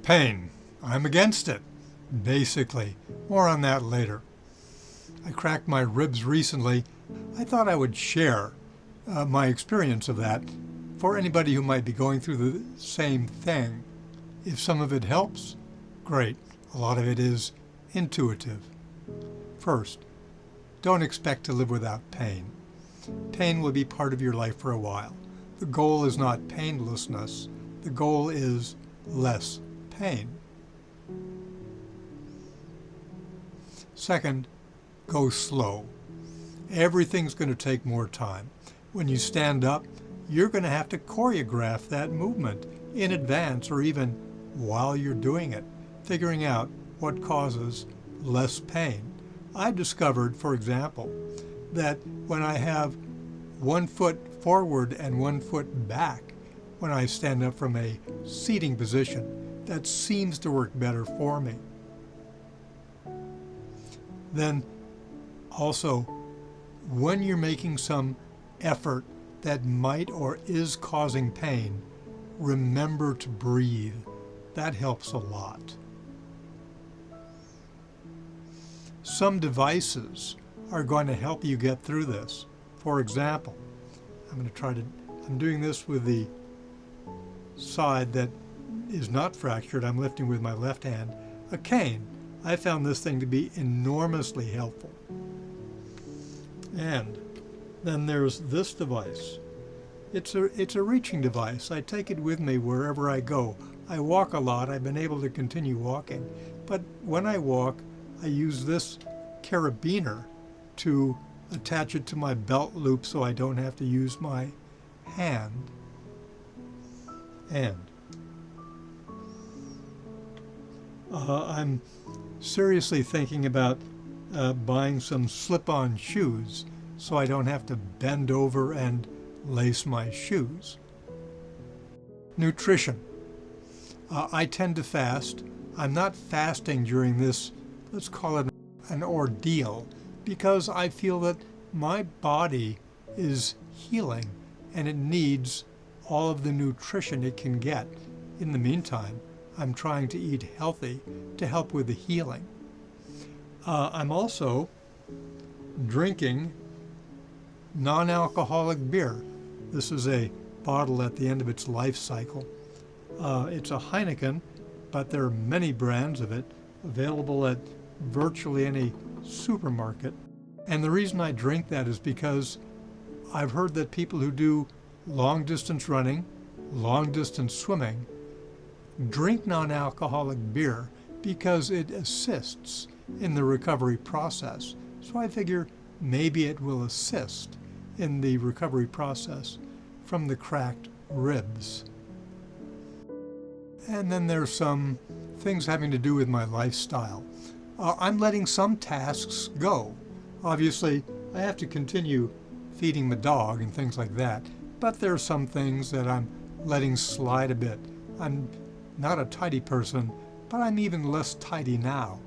Pain. I'm against it, basically. More on that later. I cracked my ribs recently. I thought I would share my experience of that for anybody who might be going through the same thing. If some of it helps, great. A lot of it is intuitive. First, don't expect to live without pain. Pain will be part of your life for a while. The goal is not painlessness. The goal is less pain. Second, go slow. Everything's going to take more time. When you stand up, you're going to have to choreograph that movement in advance or even while you're doing it, figuring out what causes less pain. I discovered, for example, that when I have 1 foot forward and 1 foot back, when I stand up from a seating position, that seems to work better for me. Then also, when you're making some effort that might or is causing pain, remember to breathe. That helps a lot. Some devices are going to help you get through this. For example, I'm doing this with the side that is not fractured. I'm lifting with my left hand. A cane. I found this thing to be enormously helpful. And then there's this device. It's a reaching device. I take it with me wherever I go. I walk a lot. I've been able to continue walking. But when I walk, I use this carabiner to attach it to my belt loop so I don't have to use my hand. And I'm seriously thinking about buying some slip-on shoes so I don't have to bend over and lace my shoes. Nutrition. I tend to fast. I'm not fasting during this, let's call it an ordeal, because I feel that my body is healing and it needs all of the nutrition it can get. In the meantime, I'm trying to eat healthy to help with the healing. I'm also drinking non-alcoholic beer. This is a bottle at the end of its life cycle. It's a Heineken, but there are many brands of it available at virtually any supermarket. And the reason I drink that is because I've heard that people who do long-distance running, long-distance swimming, drink non-alcoholic beer because it assists in the recovery process. So I figure maybe it will assist in the recovery process from the cracked ribs. And then there's some things having to do with my lifestyle. I'm letting some tasks go. Obviously, I have to continue feeding the dog and things like that, but there are some things that I'm letting slide a bit. I'm not a tidy person, but I'm even less tidy now.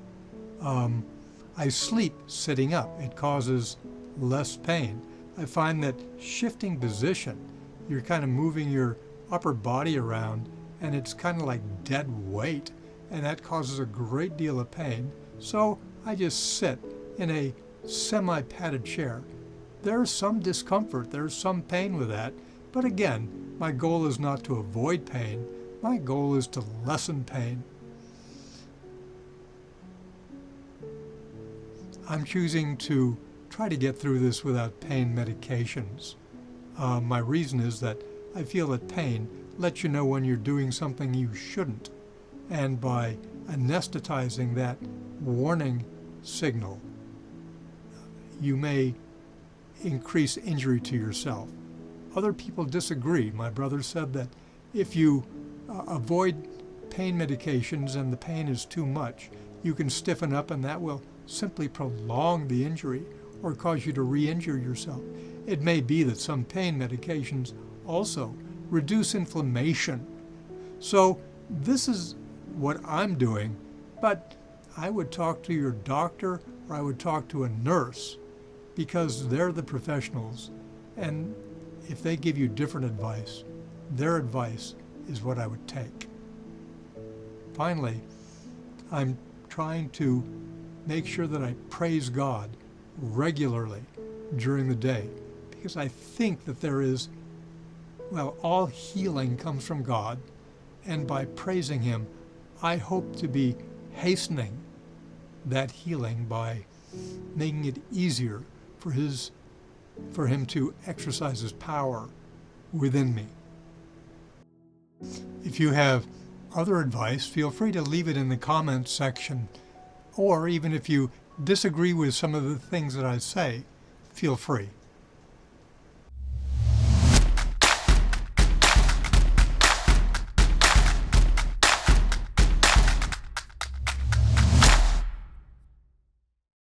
I sleep sitting up. It causes less pain. I find that shifting position, you're kind of moving your upper body around, and it's kind of like dead weight, and that causes a great deal of pain. So I just sit in a semi-padded chair. There's some discomfort, there's some pain with that, but again, my goal is not to avoid pain. My goal is to lessen pain. I'm choosing to try to get through this without pain medications. My reason is that I feel that pain lets you know when you're doing something you shouldn't. And by anesthetizing that warning signal, you may increase injury to yourself. Other people disagree. My brother said that if you avoid pain medications and the pain is too much, you can stiffen up and that will simply prolong the injury or cause you to re-injure yourself. It may be that some pain medications also reduce inflammation. So this is what I'm doing, but I would talk to your doctor or I would talk to a nurse because they're the professionals, and if they give you different advice, their advice is what I would take. Finally, I'm trying to make sure that I praise God regularly during the day, because I think that there is, well, all healing comes from God, and by praising Him, I hope to be hastening that healing by making it easier for Him to exercise His power within me. If you have other advice, feel free to leave it in the comments section, or even if you disagree with some of the things that I say, feel free.